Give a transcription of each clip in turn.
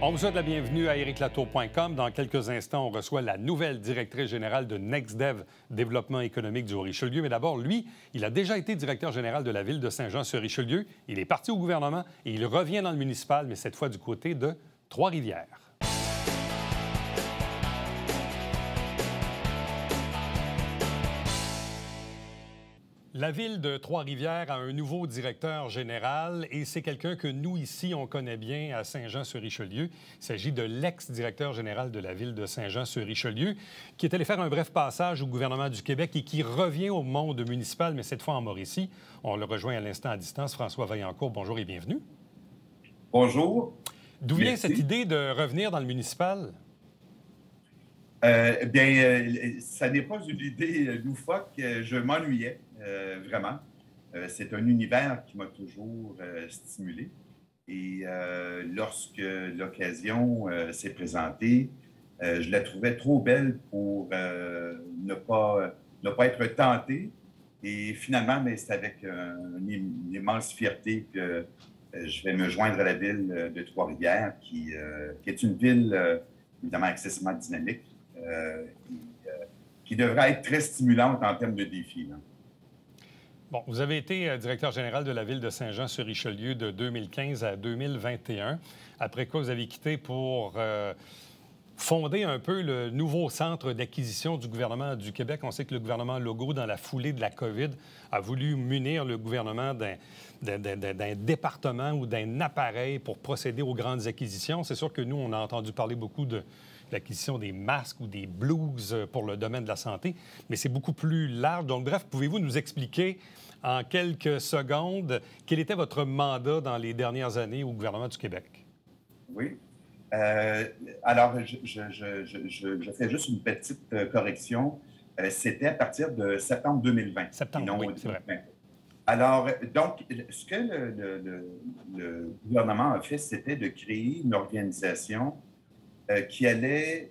On vous souhaite la bienvenue à ericlatour.com. Dans quelques instants, on reçoit la nouvelle directrice générale de NextDev, Développement économique du Haut-Richelieu. Mais d'abord, lui, il a déjà été directeur général de la ville de Saint-Jean-sur-Richelieu. Il est parti au gouvernement et il revient dans le municipal, mais cette fois du côté de Trois-Rivières. La ville de Trois-Rivières a un nouveau directeur général et c'est quelqu'un que nous, ici, on connaît bien à Saint-Jean-sur-Richelieu. Il s'agit de l'ex-directeur général de la ville de Saint-Jean-sur-Richelieu qui est allé faire un bref passage au gouvernement du Québec et qui revient au monde municipal, mais cette fois en Mauricie. On le rejoint à l'instant à distance. François Vaillancourt, bonjour et bienvenue. Bonjour. D'où vient cette idée de revenir dans le municipal? Ça n'est pas une idée loufoque. Je m'ennuyais, vraiment. C'est un univers qui m'a toujours stimulé. Et lorsque l'occasion s'est présentée, je la trouvais trop belle pour ne pas être tenté. Et finalement, c'est avec une immense fierté que je vais me joindre à la ville de Trois-Rivières, qui est une ville évidemment excessivement dynamique. Qui devrait être très stimulante en termes de défis. Là. Bon, vous avez été directeur général de la ville de Saint-Jean-sur-Richelieu de 2015 à 2021, après quoi vous avez quitté pour fonder un peu le nouveau centre d'acquisition du gouvernement du Québec. On sait que le gouvernement Legault, dans la foulée de la COVID, a voulu munir le gouvernement d'un département ou d'un appareil pour procéder aux grandes acquisitions. C'est sûr que nous, on a entendu parler beaucoup de l'acquisition des masques ou des blouses pour le domaine de la santé, mais c'est beaucoup plus large. Donc, bref, pouvez-vous nous expliquer en quelques secondes quel était votre mandat dans les dernières années au gouvernement du Québec? Oui. Alors, je fais juste une petite correction. C'était à partir de septembre 2020. Septembre, oui, c'est vrai. Alors, donc, ce que le gouvernement a fait, c'était de créer une organisation qui allait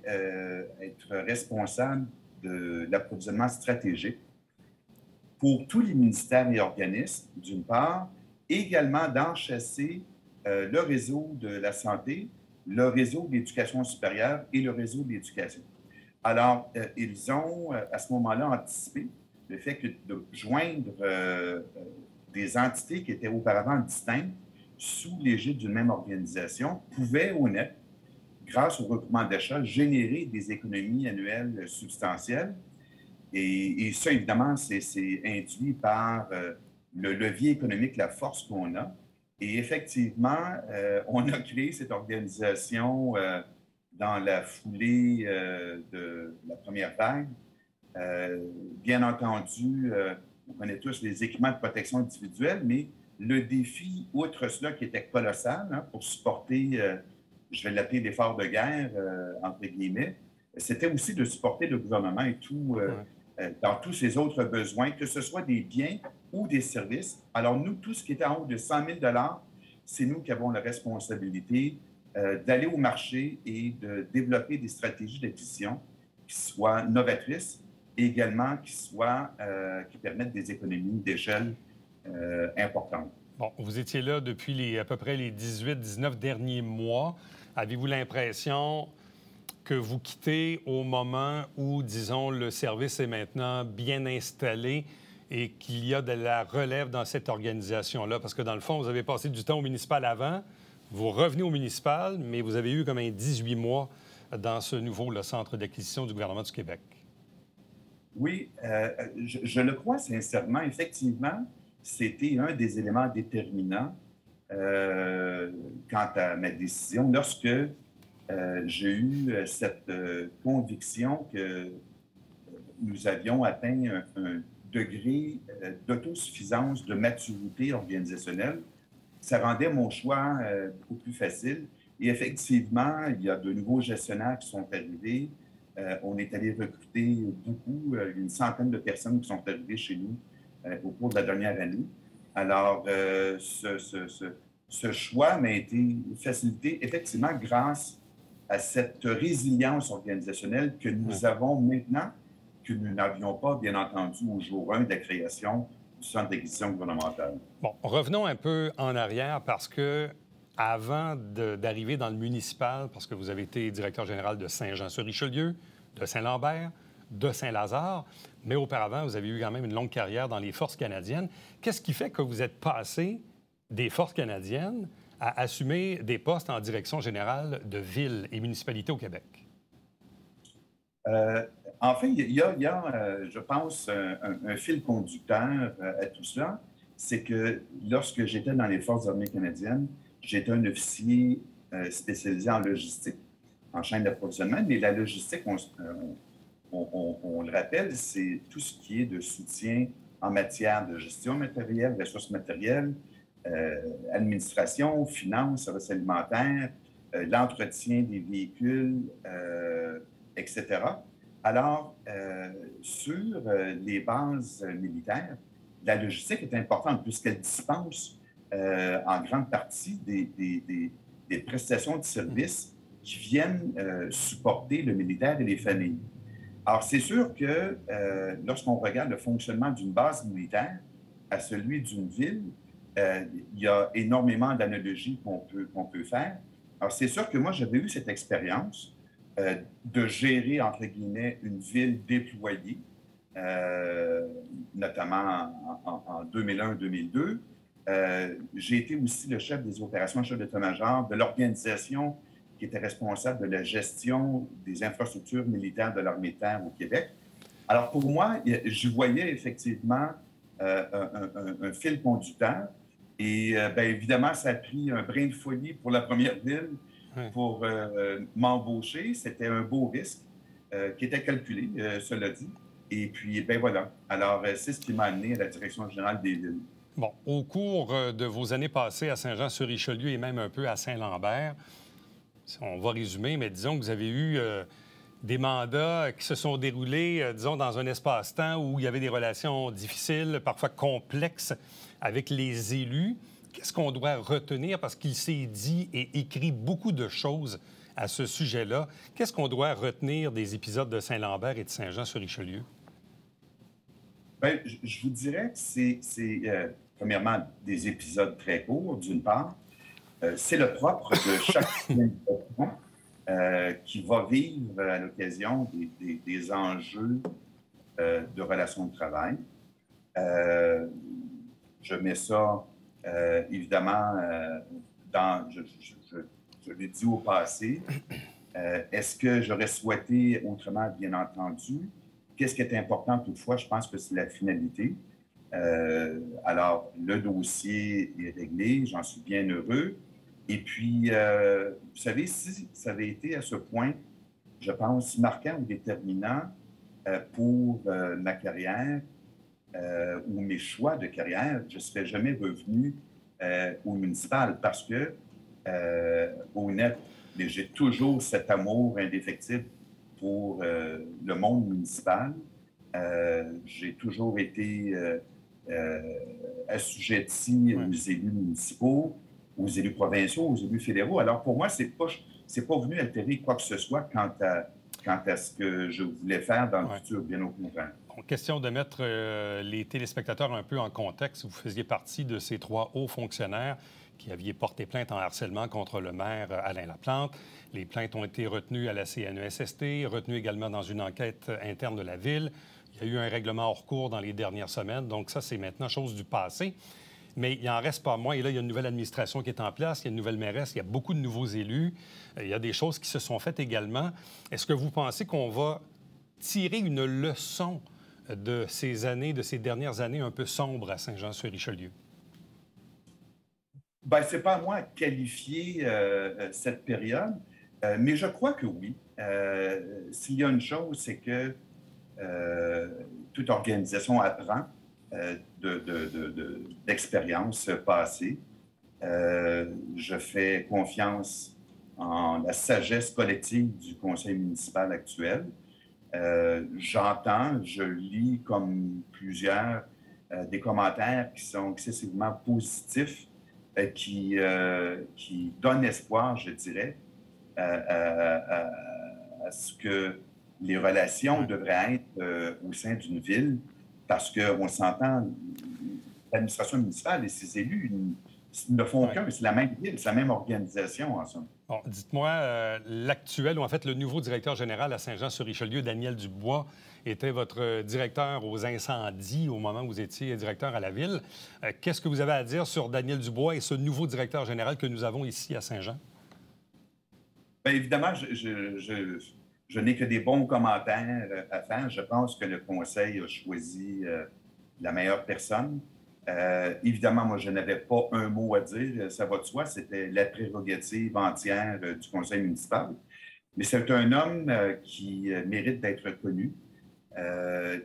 être responsable de l'approvisionnement stratégique pour tous les ministères et organismes, d'une part, et également d'enchasser le réseau de la santé, le réseau de l'éducation supérieure et le réseau de l'éducation. Alors, ils ont, à ce moment-là, anticipé le fait que de joindre des entités qui étaient auparavant distinctes sous l'égide d'une même organisation pouvait, au net, grâce au regroupement d'achat, générer des économies annuelles substantielles. Et ça, évidemment, c'est induit par le levier économique, la force qu'on a. Et effectivement, on a créé cette organisation dans la foulée de la première vague. Bien entendu, on connaît tous les équipements de protection individuelle, mais le défi, outre cela, qui était colossal, hein, pour supporter je vais l'appeler l'effort de guerre, entre guillemets, c'était aussi de supporter le gouvernement et tout, dans tous ses autres besoins, que ce soit des biens ou des services. Alors, nous, tout ce qui est en haut de 100 000 $, c'est nous qui avons la responsabilité d'aller au marché et de développer des stratégies d'acquisition qui soient novatrices et également qui permettent des économies d'échelle importantes. Bon, vous étiez là depuis à peu près les 18-19 derniers mois. Avez-vous l'impression que vous quittez au moment où, disons, le service est maintenant bien installé et qu'il y a de la relève dans cette organisation-là? Parce que, dans le fond, vous avez passé du temps au municipal avant, vous revenez au municipal, mais vous avez eu comme un 18 mois dans ce nouveau centre d'acquisition du gouvernement du Québec. Oui, je le crois sincèrement. Effectivement, c'était un des éléments déterminants quant à ma décision lorsque j'ai eu cette conviction que nous avions atteint un degré d'autosuffisance, de maturité organisationnelle. Ça rendait mon choix beaucoup plus facile. Et effectivement, il y a de nouveaux gestionnaires qui sont arrivés. On est allé recruter beaucoup, une centaine de personnes qui sont arrivées chez nous au cours de la dernière année. Alors, ce choix m'a été facilité effectivement grâce à cette résilience organisationnelle que nous avons maintenant, que nous n'avions pas, bien entendu, au jour 1 de la création du centre d'acquisition gouvernementale. Bon, revenons un peu en arrière parce que avant d'arriver dans le municipal, parce que vous avez été directeur général de Saint-Jean-sur-Richelieu, de Saint-Lambert, de Saint-Lazare, mais auparavant, vous avez eu quand même une longue carrière dans les Forces canadiennes. Qu'est-ce qui fait que vous êtes passé des Forces canadiennes à assumer des postes en direction générale de villes et municipalités au Québec? En fait, je pense, un fil conducteur à tout cela. C'est que lorsque j'étais dans les Forces armées canadiennes, j'étais un officier spécialisé en logistique, en chaîne d'approvisionnement. Mais la logistique, on le rappelle, c'est tout ce qui est de soutien en matière de gestion matérielle, ressources matérielles, administration, finances, services alimentaires, l'entretien des véhicules, etc. Alors, sur les bases militaires, la logistique est importante puisqu'elle dispense en grande partie des prestations de services qui viennent supporter le militaire et les familles. Alors, c'est sûr que lorsqu'on regarde le fonctionnement d'une base militaire à celui d'une ville, il y a énormément d'analogies qu'on peut faire. Alors, c'est sûr que moi, j'avais eu cette expérience de gérer, entre guillemets, une ville déployée, notamment en 2001-2002. J'ai été aussi le chef des opérations, chef d'état-major de l'organisation qui était responsable de la gestion des infrastructures militaires de l'armée de terre au Québec. Alors, pour moi, je voyais effectivement un fil conducteur. Et bien évidemment, ça a pris un brin de folie pour la première ville pour m'embaucher. C'était un beau risque qui était calculé, cela dit. Et puis, ben voilà. Alors, c'est ce qui m'a amené à la direction générale des villes. Bon, au cours de vos années passées à Saint-Jean-sur-Richelieu et même un peu à Saint-Lambert, on va résumer, mais disons que vous avez eu des mandats qui se sont déroulés, disons, dans un espace-temps où il y avait des relations difficiles, parfois complexes avec les élus. Qu'est-ce qu'on doit retenir? Parce qu'il s'est dit et écrit beaucoup de choses à ce sujet-là. Qu'est-ce qu'on doit retenir des épisodes de Saint-Lambert et de Saint-Jean-sur-Richelieu? Bien, je vous dirais que c'est premièrement, des épisodes très courts, d'une part. C'est le propre de chaque citoyen qui va vivre à l'occasion des enjeux de relations de travail. Je mets ça, évidemment, je l'ai dit au passé. Est-ce que j'aurais souhaité autrement, bien entendu? Qu'est-ce qui est important toutefois? Je pense que c'est la finalité. Alors, le dossier est réglé, j'en suis bien heureux. Et puis, vous savez, si ça avait été à ce point, je pense, marquant ou déterminant pour ma carrière ou mes choix de carrière, je ne serais jamais revenu au municipal parce que, honnête, j'ai toujours cet amour indéfectible pour le monde municipal. J'ai toujours été assujetti aux élus municipaux, aux élus provinciaux, aux élus fédéraux. Alors, pour moi, c'est pas venu altérer quoi que ce soit quant à ce que je voulais faire dans le futur, bien au contraire. Bon, question de mettre les téléspectateurs un peu en contexte. Vous faisiez partie de ces 3 hauts fonctionnaires qui aviez porté plainte en harcèlement contre le maire Alain Laplante. Les plaintes ont été retenues à la CNESST, retenues également dans une enquête interne de la Ville. Il y a eu un règlement hors cours dans les dernières semaines, donc ça, c'est maintenant chose du passé. Mais il n'en reste pas moins. Et là, il y a une nouvelle administration qui est en place, il y a une nouvelle mairesse, il y a beaucoup de nouveaux élus. Il y a des choses qui se sont faites également. Est-ce que vous pensez qu'on va tirer une leçon de ces dernières années un peu sombres à Saint-Jean-sur-Richelieu? Bien, ce n'est pas à moi de qualifier cette période, mais je crois que oui. S'il y a une chose, c'est que toute organisation apprend d'expériences passées. Je fais confiance en la sagesse collective du conseil municipal actuel. J'entends, je lis comme plusieurs des commentaires qui sont excessivement positifs, qui donnent espoir, je dirais, à ce que les relations devraient être au sein d'une ville, parce qu'on s'entend, l'administration municipale et ses élus Ils ne font qu'un, c'est la même ville, c'est la même organisation, en somme. Bon, dites-moi, l'actuel, ou en fait le nouveau directeur général à Saint-Jean-sur-Richelieu, Daniel Dubois, était votre directeur aux incendies au moment où vous étiez directeur à la Ville. Qu'est-ce que vous avez à dire sur Daniel Dubois et ce nouveau directeur général que nous avons ici à Saint-Jean? Bien, évidemment, je n'ai que des bons commentaires à faire. Je pense que le conseil a choisi la meilleure personne. Évidemment, moi, je n'avais pas un mot à dire, ça va de soi, c'était la prérogative entière du conseil municipal. Mais c'est un homme qui mérite d'être connu.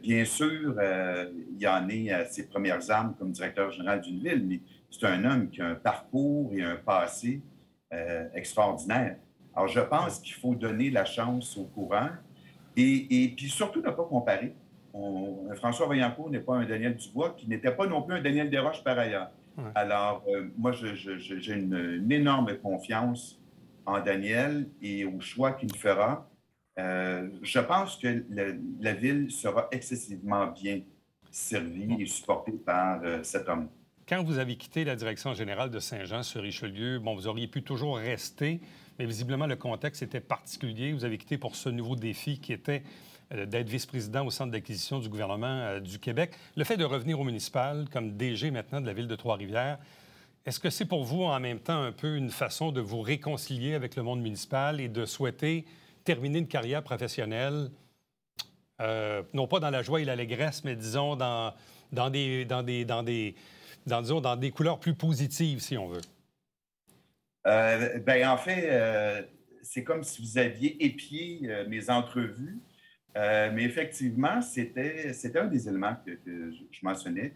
Bien sûr, il en est à ses premières armes comme directeur général d'une ville, mais c'est un homme qui a un parcours et un passé extraordinaire. Alors, je pense qu'il faut donner la chance au courant et puis surtout ne pas comparer. François Vaillancourt n'est pas un Daniel Dubois, qui n'était pas non plus un Daniel Desroches par ailleurs. Ouais. Alors, moi, j'ai une énorme confiance en Daniel et au choix qu'il fera. Je pense que la ville sera excessivement bien servie et supportée par cet homme. Quand vous avez quitté la direction générale de Saint-Jean-sur-Richelieu, bon, vous auriez pu toujours rester, mais visiblement, le contexte était particulier. Vous avez quitté pour ce nouveau défi qui était d'être vice-président au Centre d'acquisition du gouvernement du Québec. Le fait de revenir au municipal comme DG maintenant de la Ville de Trois-Rivières, est-ce que c'est pour vous en même temps un peu une façon de vous réconcilier avec le monde municipal et de souhaiter terminer une carrière professionnelle, non pas dans la joie et l'allégresse, mais disons dans des couleurs plus positives, si on veut? Bien, en fait, c'est comme si vous aviez épié mes entrevues. Mais effectivement, c'était un des éléments que je mentionnais.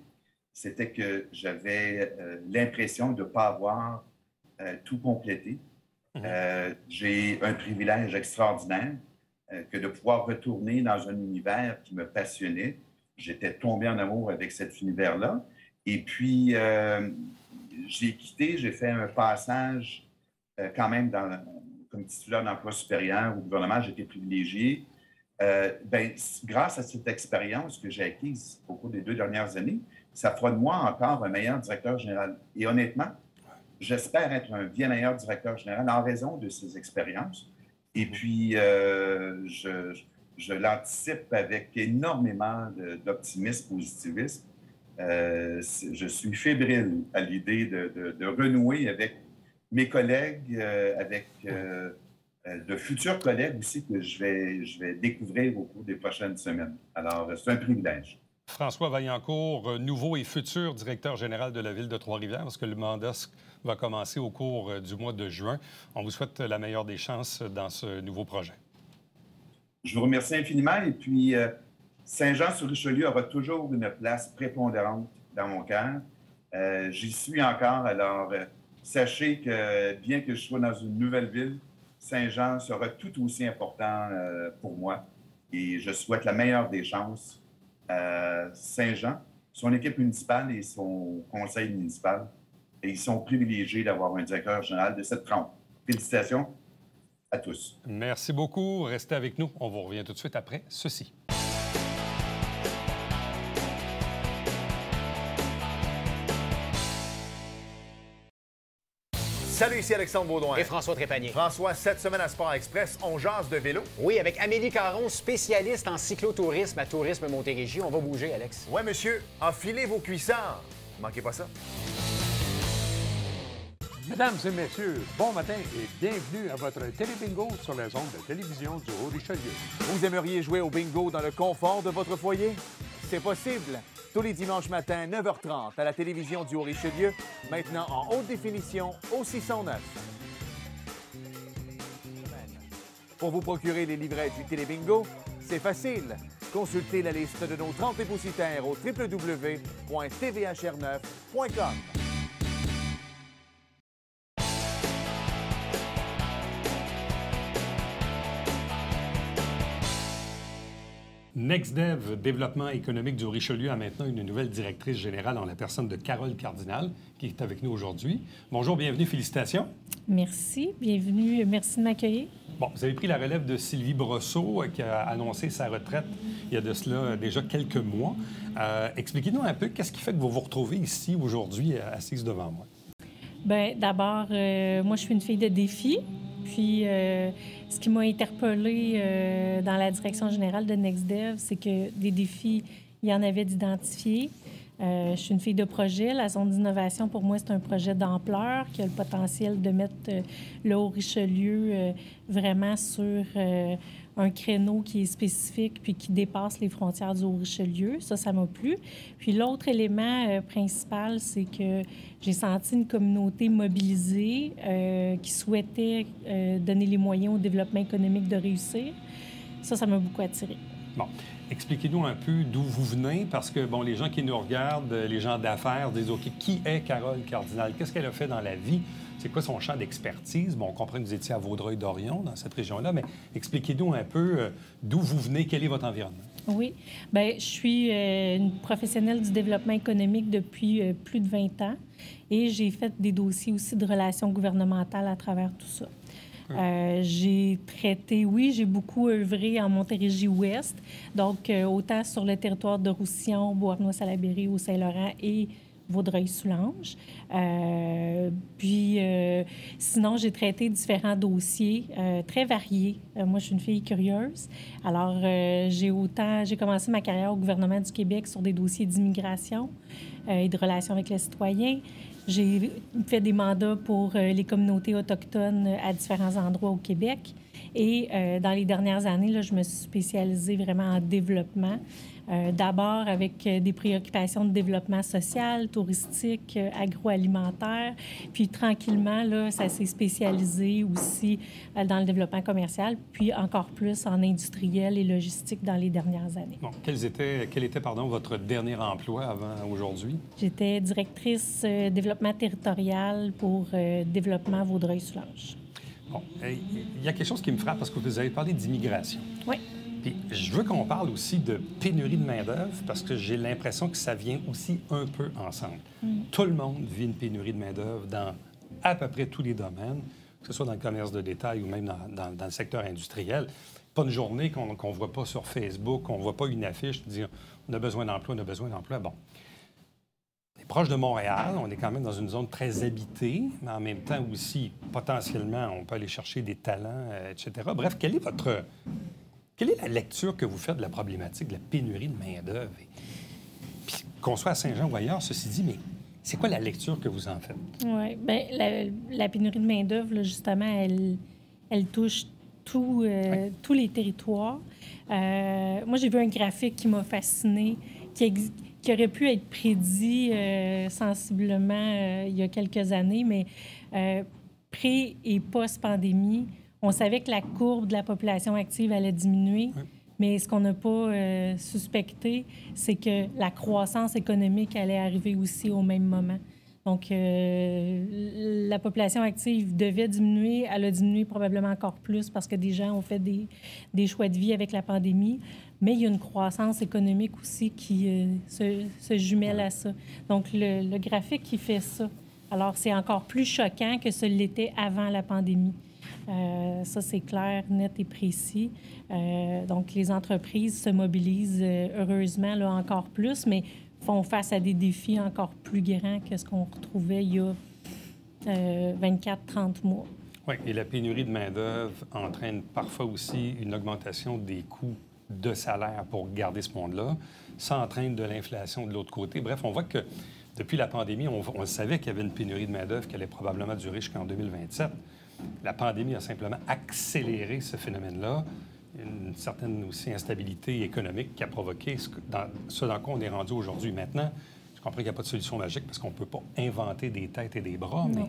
C'était que j'avais l'impression de ne pas avoir tout complété. J'ai un privilège extraordinaire que de pouvoir retourner dans un univers qui me passionnait. J'étais tombé en amour avec cet univers-là. Et puis, j'ai quitté, j'ai fait un passage quand même comme titulaire d'emploi supérieur au gouvernement. J'ai été privilégié. Bien, grâce à cette expérience que j'ai acquise au cours des 2 dernières années, ça fera de moi encore un meilleur directeur général. Et honnêtement, j'espère être un bien meilleur directeur général en raison de ces expériences. Et puis, je l'anticipe avec énormément d'optimisme, positivisme. Je suis fébrile à l'idée de renouer avec mes collègues, avec de futurs collègues aussi que je vais découvrir au cours des prochaines semaines. Alors, c'est un privilège. François Vaillancourt, nouveau et futur directeur général de la Ville de Trois-Rivières, parce que le mandat va commencer au cours du mois de juin. On vous souhaite la meilleure des chances dans ce nouveau projet. Je vous remercie infiniment. Et puis, Saint-Jean-sur-Richelieu aura toujours une place prépondérante dans mon cœur. J'y suis encore. Alors, sachez que bien que je sois dans une nouvelle ville, Saint-Jean sera tout aussi important pour moi. Et je souhaite la meilleure des chances à Saint-Jean, son équipe municipale et son conseil municipal. Et ils sont privilégiés d'avoir un directeur général de cette trempe. Félicitations à tous. Merci beaucoup. Restez avec nous. On vous revient tout de suite après ceci. Salut, ici Alexandre Baudouin. Et François Trépanier. François, cette semaine à Sport Express, on jase de vélo. Oui, avec Amélie Caron, spécialiste en cyclotourisme à Tourisme Montérégie. On va bouger, Alex. Oui, monsieur. Enfilez vos cuissards. Ne manquez pas ça. Mesdames et messieurs, bon matin et bienvenue à votre télébingo sur les ondes de télévision du Haut-Richelieu. Vous aimeriez jouer au bingo dans le confort de votre foyer? C'est possible. Tous les dimanches matins, 9h30, à la télévision du Haut-Richelieu, maintenant en haute définition au 609. Pour vous procurer les livrets du Télébingo, c'est facile. Consultez la liste de nos 30 dépositaires au www.tvhr9.com. NextDev, développement économique du Richelieu, a maintenant une nouvelle directrice générale en la personne de Carole Cardinal, qui est avec nous aujourd'hui. Bonjour, bienvenue, félicitations. Merci, bienvenue, merci de m'accueillir. Bon, vous avez pris la relève de Sylvie Brosseau, qui a annoncé sa retraite il y a de cela déjà quelques mois. Expliquez-nous un peu, qu'est-ce qui fait que vous vous retrouvez ici aujourd'hui, assise devant moi? Bien, d'abord, moi, je suis une fille de défi. Puis, ce qui m'a interpellée dans la direction générale de NextDev, c'est que des défis, il y en avait d'identifiés. Je suis une fille de projet. La zone d'innovation, pour moi, c'est un projet d'ampleur qui a le potentiel de mettre le Haut-Richelieu vraiment sur un créneau qui est spécifique puis qui dépasse les frontières du Haut-Richelieu. Ça m'a plu. Puis l'autre élément principal, c'est que j'ai senti une communauté mobilisée qui souhaitait donner les moyens au développement économique de réussir. Ça m'a beaucoup attirée. Bon. Expliquez-nous un peu d'où vous venez, parce que, bon, les gens qui nous regardent, les gens d'affaires, disent, OK, qui est Carole Cardinal? Qu'est-ce qu'elle a fait dans la vie? C'est quoi son champ d'expertise? Bon, on comprend que vous étiez à Vaudreuil-Dorion, dans cette région-là, mais expliquez-nous un peu d'où vous venez, quel est votre environnement? Oui. Bien, je suis une professionnelle du développement économique depuis plus de 20 ans et j'ai fait des dossiers aussi de relations gouvernementales à travers tout ça. J'ai traité, j'ai beaucoup œuvré en Montérégie-Ouest, donc autant sur le territoire de Roussillon, Beauharnois-Salaberry, Haut-Saint-Laurent et Vaudreuil-Soulanges. Sinon, j'ai traité différents dossiers très variés. Moi, je suis une fille curieuse. Alors, j'ai commencé ma carrière au gouvernement du Québec sur des dossiers d'immigration et de relations avec les citoyens. J'ai fait des mandats pour les communautés autochtones à différents endroits au Québec. Et dans les dernières années, là, je me suis spécialisée vraiment en développement. D'abord avec des préoccupations de développement social, touristique, agroalimentaire. Puis tranquillement, là, ça s'est spécialisé aussi dans le développement commercial, puis encore plus en industriel et logistique dans les dernières années. Bon, quel était votre dernier emploi avant aujourd'hui? J'étais directrice développement territorial pour développement Vaudreuil-Soulanges. Bon, il y a quelque chose qui me frappe parce que vous avez parlé d'immigration. Oui. Puis je veux qu'on parle aussi de pénurie de main-d'œuvre parce que j'ai l'impression que ça vient aussi un peu ensemble. Tout le monde vit une pénurie de main-d'œuvre dans à peu près tous les domaines, que ce soit dans le commerce de détail ou même dans le secteur industriel. Pas une journée qu'on ne voit pas sur Facebook, qu'on ne voit pas une affiche qui dit « on a besoin d'emploi, on a besoin d'emploi ». Bon. On est proche de Montréal, on est quand même dans une zone très habitée, mais en même temps aussi, potentiellement, on peut aller chercher des talents, etc. Bref, quelle est la lecture que vous faites de la problématique de la pénurie de main-d'œuvre? Puis qu'on soit à Saint-Jean ou ailleurs, ceci dit, mais c'est quoi la lecture que vous en faites? Oui, bien, la pénurie de main-d'œuvre, là, justement, elle touche tous les territoires. Moi, j'ai vu un graphique qui m'a fascinée, qui aurait pu être prédit sensiblement il y a quelques années, mais pré- et post-pandémie, on savait que la courbe de la population active allait diminuer, mais ce qu'on n'a pas suspecté, c'est que la croissance économique allait arriver aussi au même moment. Donc, la population active devait diminuer. Elle a diminué probablement encore plus parce que des gens ont fait des choix de vie avec la pandémie. Mais il y a une croissance économique aussi qui se jumelle à ça. Donc, le graphique qui fait ça. Alors, c'est encore plus choquant que ce l'était avant la pandémie. Ça, c'est clair, net et précis. Donc, les entreprises se mobilisent heureusement là, encore plus, mais font face à des défis encore plus grands que ce qu'on retrouvait il y a 24-30 mois. Oui, et la pénurie de main-d'œuvre entraîne parfois aussi une augmentation des coûts de salaire pour garder ce monde-là. Ça entraîne de l'inflation de l'autre côté. Bref, on voit que depuis la pandémie, on savait qu'il y avait une pénurie de main-d'œuvre qui allait probablement durer jusqu'en 2027. La pandémie a simplement accéléré ce phénomène-là. Une certaine aussi instabilité économique qui a provoqué ce dans quoi on est rendu aujourd'hui. Maintenant, je comprends qu'il n'y a pas de solution magique parce qu'on ne peut pas inventer des têtes et des bras, mais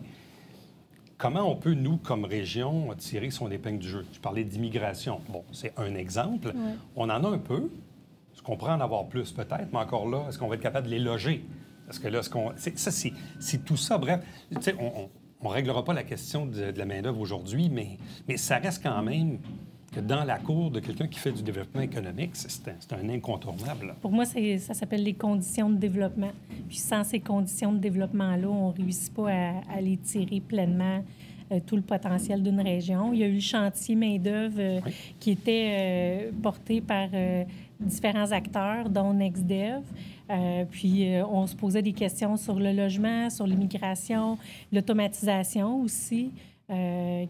comment on peut, nous, comme région, tirer son épingle du jeu? Je parlais d'immigration. Bon, c'est un exemple. Ouais. On en a un peu. Est-ce qu'on pourrait en avoir plus, peut-être? Mais encore là, est-ce qu'on va être capable de les loger? Parce que là, c'est tout ça. Bref, tu sais, on ne réglera pas la question de la main-d'œuvre aujourd'hui, mais ça reste quand même que dans la cour de quelqu'un qui fait du développement économique, c'est un incontournable. Pour moi, ça s'appelle les conditions de développement. Puis sans ces conditions de développement-là, on ne réussit pas à les tirer pleinement tout le potentiel d'une région. Il y a eu le chantier main-d'œuvre qui était porté par différents acteurs, dont NextDev. Puis, on se posait des questions sur le logement, sur l'immigration, l'automatisation aussi,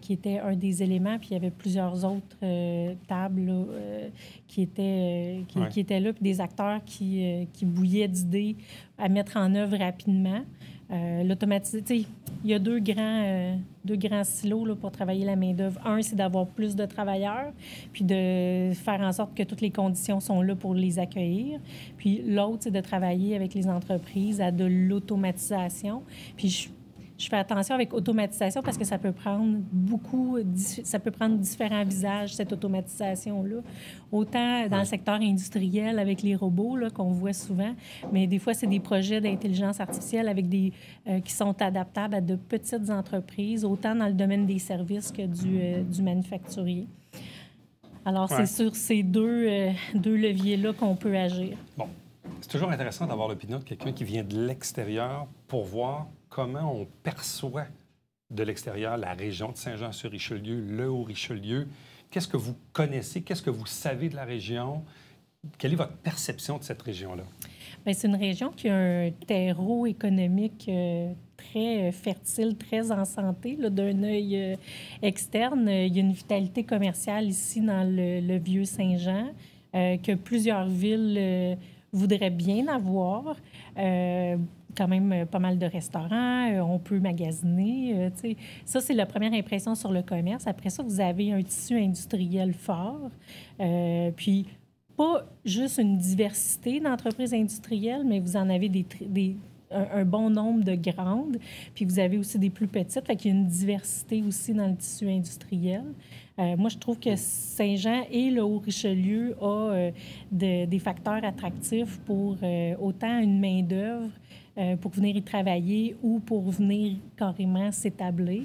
qui était un des éléments. Puis, il y avait plusieurs autres tables là, qui étaient là, puis des acteurs qui bouillaient d'idées à mettre en œuvre rapidement. L'automatisation, il y a deux grands silos là, pour travailler la main-d'œuvre. Un, c'est d'avoir plus de travailleurs, puis de faire en sorte que toutes les conditions sont là pour les accueillir. Puis l'autre, c'est de travailler avec les entreprises à de l'automatisation. Puis je fais attention avec automatisation parce que ça peut prendre différents visages, cette automatisation-là. Autant dans le secteur industriel avec les robots là, qu'on voit souvent, mais des fois, c'est des projets d'intelligence artificielle avec qui sont adaptables à de petites entreprises, autant dans le domaine des services que du manufacturier. Alors, c'est sur ces deux leviers-là qu'on peut agir. Bon. C'est toujours intéressant d'avoir l'opinion de quelqu'un qui vient de l'extérieur pour voir comment on perçoit de l'extérieur la région de Saint-Jean-sur-Richelieu, le Haut-Richelieu. Qu'est-ce que vous connaissez? Qu'est-ce que vous savez de la région? Quelle est votre perception de cette région-là? Bien, c'est une région qui a un terreau économique très fertile, très en santé. D'un œil externe, il y a une vitalité commerciale ici dans le Vieux-Saint-Jean, que plusieurs villes voudraient bien avoir. Quand même pas mal de restaurants, on peut magasiner. Ça, c'est la première impression sur le commerce. Après ça, vous avez un tissu industriel fort. Puis, pas juste une diversité d'entreprises industrielles, mais vous en avez un bon nombre de grandes. Puis, vous avez aussi des plus petites. Fait qu'il y a une diversité aussi dans le tissu industriel. Moi, je trouve que Saint-Jean et le Haut-Richelieu ont des facteurs attractifs pour autant une main-d'œuvre pour venir y travailler ou pour venir carrément s'établir,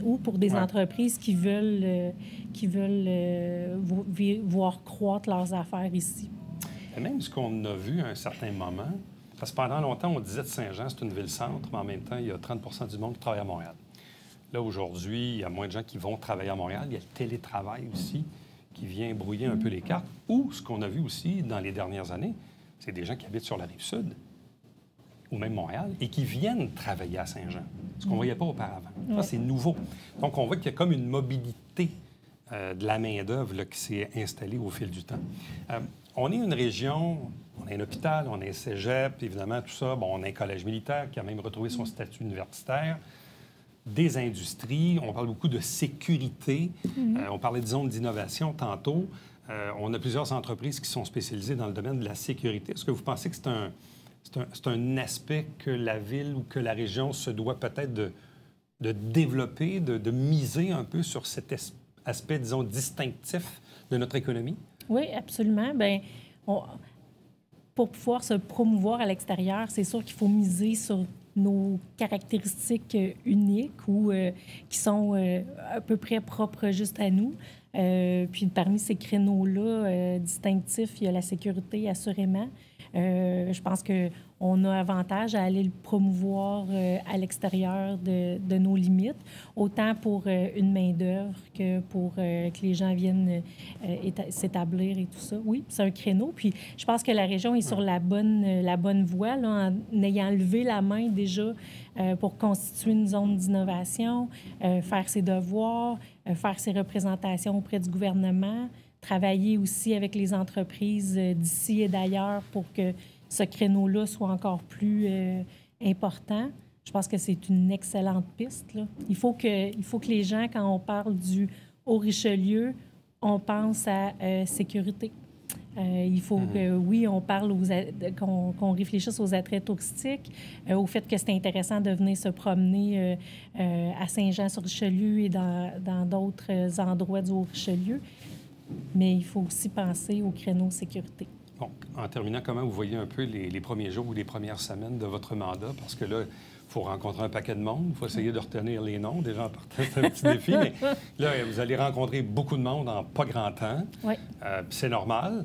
ou pour des entreprises qui veulent voir croître leurs affaires ici. Et même ce qu'on a vu à un certain moment, parce que pendant longtemps, on disait de Saint-Jean, c'est une ville-centre, mais en même temps, il y a 30 du monde qui travaille à Montréal. Là, aujourd'hui, il y a moins de gens qui vont travailler à Montréal. Il y a le télétravail aussi qui vient brouiller un peu les cartes. Ou ce qu'on a vu aussi dans les dernières années, c'est des gens qui habitent sur la Rive-Sud ou même Montréal et qui viennent travailler à Saint-Jean, ce qu'on ne voyait pas auparavant. Ça, c'est nouveau. Donc, on voit qu'il y a comme une mobilité de la main-d'œuvre qui s'est installée au fil du temps. On est une région, on a un hôpital, on a un cégep, évidemment, tout ça. Bon, on a un collège militaire qui a même retrouvé son statut universitaire. Des industries, on parle beaucoup de sécurité. On parlait de zones d'innovation tantôt. On a plusieurs entreprises qui sont spécialisées dans le domaine de la sécurité. Est-ce que vous pensez que c'est un aspect que la ville ou que la région se doit peut-être de développer, de miser un peu sur cet aspect, disons, distinctif de notre économie? Oui, absolument. Bien, pour pouvoir se promouvoir à l'extérieur, c'est sûr qu'il faut miser sur nos caractéristiques uniques ou qui sont à peu près propres juste à nous. Puis parmi ces créneaux-là distinctifs, il y a la sécurité, assurément. Je pense qu'on a avantage à aller le promouvoir à l'extérieur de nos limites, autant pour une main-d'œuvre que pour que les gens viennent s'établir et tout ça. Oui, c'est un créneau. Puis je pense que la région est sur la bonne voie, là, en ayant levé la main déjà pour constituer une zone d'innovation, faire ses devoirs, faire ses représentations auprès du gouvernement, travailler aussi avec les entreprises d'ici et d'ailleurs pour que ce créneau-là soit encore plus important. Je pense que c'est une excellente piste, là. Il faut que les gens, quand on parle du Haut-Richelieu, on pense à sécurité. Il faut que, oui, on parle qu'on réfléchisse aux attraits touristiques, au fait que c'est intéressant de venir se promener à Saint-Jean-sur-Richelieu et dans d'autres endroits du Haut-Richelieu. Mais il faut aussi penser au créneau sécurité. Bon, en terminant, comment vous voyez un peu les premiers jours ou les premières semaines de votre mandat? Parce que là, il faut rencontrer un paquet de monde. Il faut essayer de retenir les noms. Déjà, en partant, c'est un petit défi. Mais là, vous allez rencontrer beaucoup de monde en pas grand temps. Oui. C'est normal.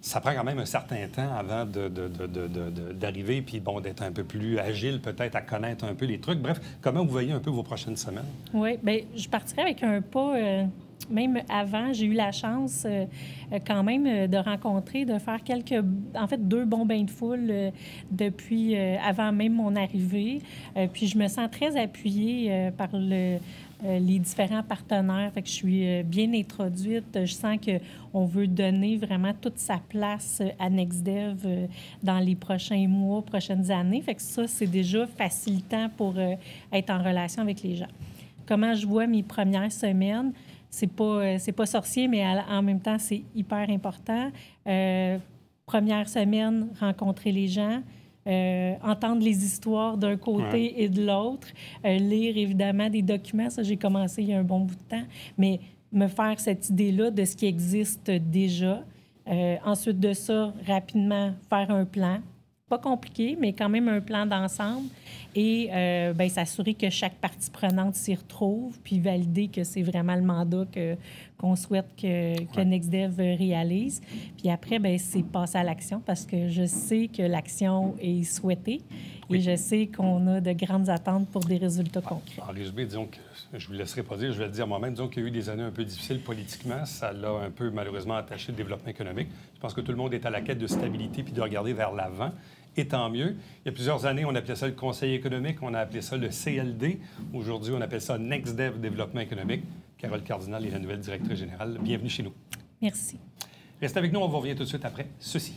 ça prend quand même un certain temps avant d'arriver, puis bon, d'être un peu plus agile, peut-être à connaître un peu les trucs. Bref, comment vous voyez un peu vos prochaines semaines? Oui, bien, je partirais avec un pas... Même avant, j'ai eu la chance quand même de rencontrer, de faire en fait, 2 bons bains de foule depuis avant même mon arrivée. Puis je me sens très appuyée par les différents partenaires. Fait que je suis bien introduite. Je sens qu'on veut donner vraiment toute sa place à NextDev dans les prochains mois, prochaines années. Fait que ça, c'est déjà facilitant pour être en relation avec les gens. Comment je vois mes premières semaines? C'est pas sorcier, mais en même temps, c'est hyper important. Première semaine, rencontrer les gens, entendre les histoires d'un côté et de l'autre, lire évidemment des documents. Ça, j'ai commencé il y a un bon bout de temps, mais me faire cette idée-là de ce qui existe déjà. Ensuite de ça, rapidement, faire un plan. Pas compliqué, mais quand même un plan d'ensemble. Et bien, s'assurer que chaque partie prenante s'y retrouve, puis valider que c'est vraiment le mandat qu'on souhaite que NextDev réalise. Puis après, bien, c'est passer à l'action parce que je sais que l'action est souhaitée et je sais qu'on a de grandes attentes pour des résultats concrets. En résumé, disons que je ne vous laisserai pas dire, je vais le dire moi-même, disons qu'il y a eu des années un peu difficiles politiquement. Ça l'a un peu malheureusement attaché le développement économique. Je pense que tout le monde est à la quête de stabilité puis de regarder vers l'avant. Et tant mieux. Il y a plusieurs années, on appelait ça le Conseil économique, on a appelé ça le CLD. Aujourd'hui, on appelle ça NextDev Développement économique. Carole Cardinal est la nouvelle directrice générale. Bienvenue chez nous. Merci. Restez avec nous, on vous revient tout de suite après ceci.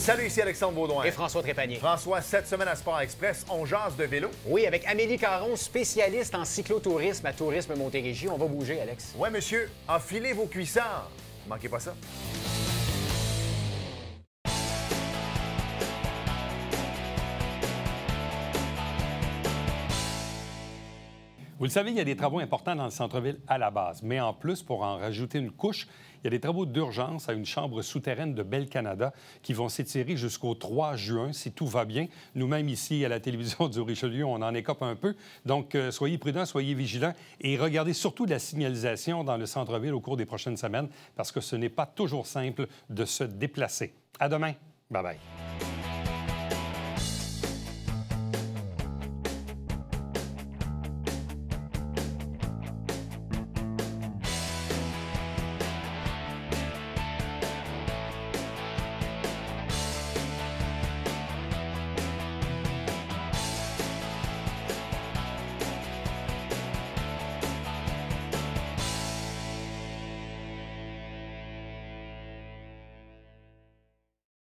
Salut, ici Alexandre Baudouin. Et François Trépanier. François, cette semaine à Sport Express, on jase de vélo. Oui, avec Amélie Caron, spécialiste en cyclotourisme à Tourisme Montérégie. On va bouger, Alex. Ouais, monsieur, enfilez vos cuissards. Manquez pas ça. Vous le savez, il y a des travaux importants dans le centre-ville à la base. Mais en plus, pour en rajouter une couche, il y a des travaux d'urgence à une chambre souterraine de Belle-Canada qui vont s'étirer jusqu'au 3 juin, si tout va bien. Nous-mêmes, ici, à la télévision du Richelieu, on en écope un peu. Donc, soyez prudents, soyez vigilants et regardez surtout la signalisation dans le centre-ville au cours des prochaines semaines parce que ce n'est pas toujours simple de se déplacer. À demain. Bye-bye.